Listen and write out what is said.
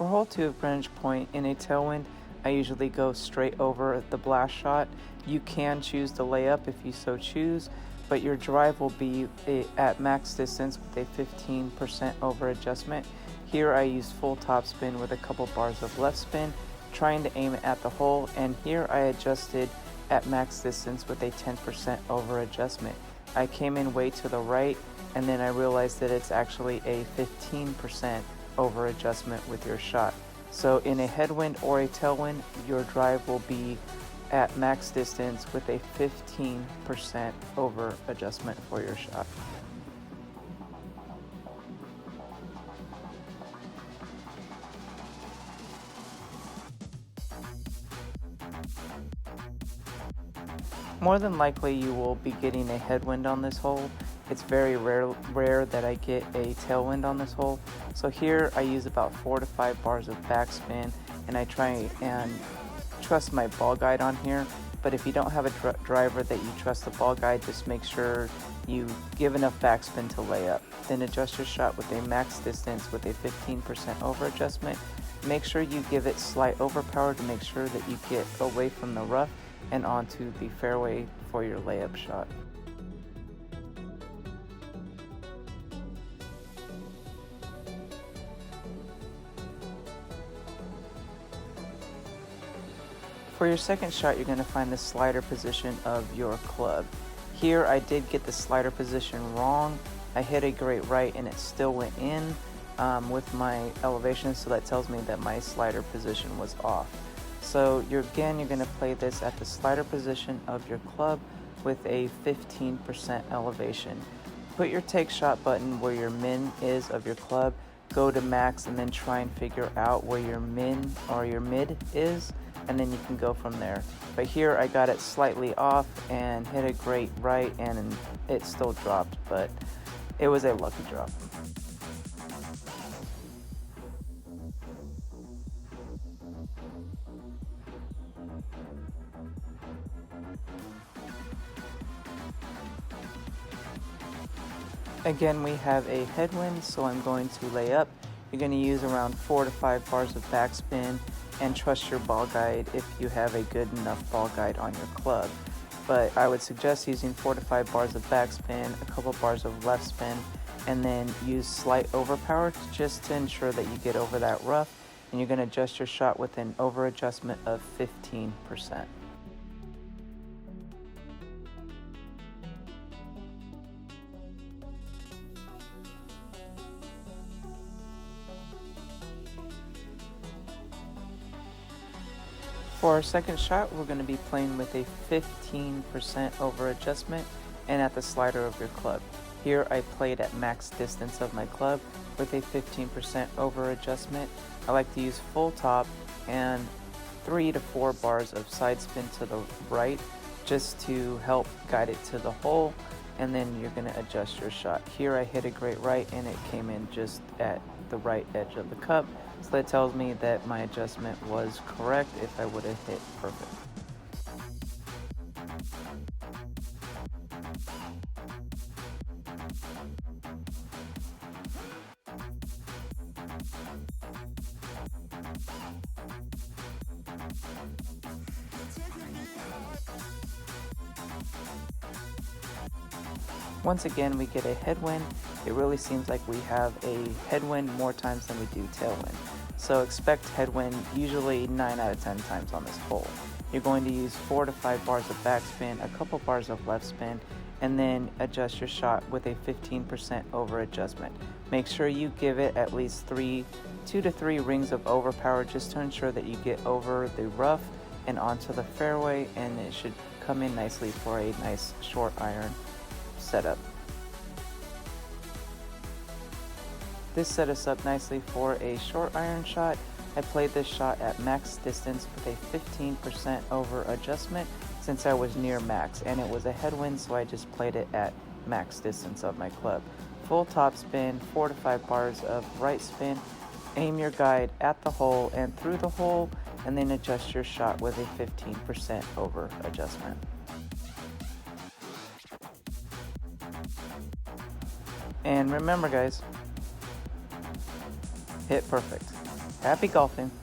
For hole 2 of Greenwich Point in a tailwind, I usually go straight over the blast shot. You can choose the layup if you so choose, but your drive will be at max distance with a 15% over adjustment. Here I use full topspin with a couple bars of left spin, trying to aim it at the hole, and here I adjusted at max distance with a 10% over adjustment. I came in way to the right, and then I realized that it's actually a 15% over adjustment with your shot. So in a headwind or a tailwind, your drive will be at max distance with a 15% over adjustment for your shot. More than likely you will be getting a headwind on this hole. It's very rare that I get a tailwind on this hole. So here I use about 4 to 5 bars of backspin, and I try and trust my ball guide on here. But if you don't have a driver that you trust the ball guide, just make sure you give enough backspin to lay up. Then adjust your shot with a max distance with a 15% over adjustment. Make sure you give it slight overpower to make sure that you get away from the rough and onto the fairway for your layup shot. For your second shot, you're going to find the slider position of your club. Here I did get the slider position wrong. I hit a great right and it still went in with my elevation, so that tells me that my slider position was off. So you're going to play this at the slider position of your club with a 15% elevation. Put your take shot button where your min is of your club, go to max, and then try and figure out where your min or your mid is, and then you can go from there. But here I got it slightly off and hit a great right, and it still dropped, but it was a lucky drop. Again, we have a headwind, so I'm going to lay up. You're going to use around 4 to 5 bars of backspin and trust your ball guide if you have a good enough ball guide on your club. But I would suggest using 4 to 5 bars of backspin, a couple bars of left spin, and then use slight overpower just to ensure that you get over that rough, and you're going to adjust your shot with an over adjustment of 15%. For our second shot, we're going to be playing with a 15% over adjustment and at the slider of your club. Here I played at max distance of my club with a 15% over adjustment. I like to use full top and 3 to 4 bars of side spin to the right just to help guide it to the hole, and then you're going to adjust your shot. Here I hit a great right and it came in just at the right edge of the cup. So that tells me that my adjustment was correct if I would have hit perfect. Once again, we get a headwind. It really seems like we have a headwind more times than we do tailwind. So expect headwind usually 9 out of 10 times on this hole. You're going to use 4 to 5 bars of backspin, a couple bars of left spin, and then adjust your shot with a 15% over adjustment. Make sure you give it at least 2 to 3 rings of overpower just to ensure that you get over the rough and onto the fairway, and it should come in nicely for a nice short iron setup. This set us up nicely for a short iron shot. I played this shot at max distance with a 15% over adjustment since I was near max, and it was a headwind, so I just played it at max distance of my club. Full top spin, 4 to 5 bars of right spin. Aim your guide at the hole and through the hole, and then adjust your shot with a 15% over adjustment. And remember guys, hit perfect. Happy golfing.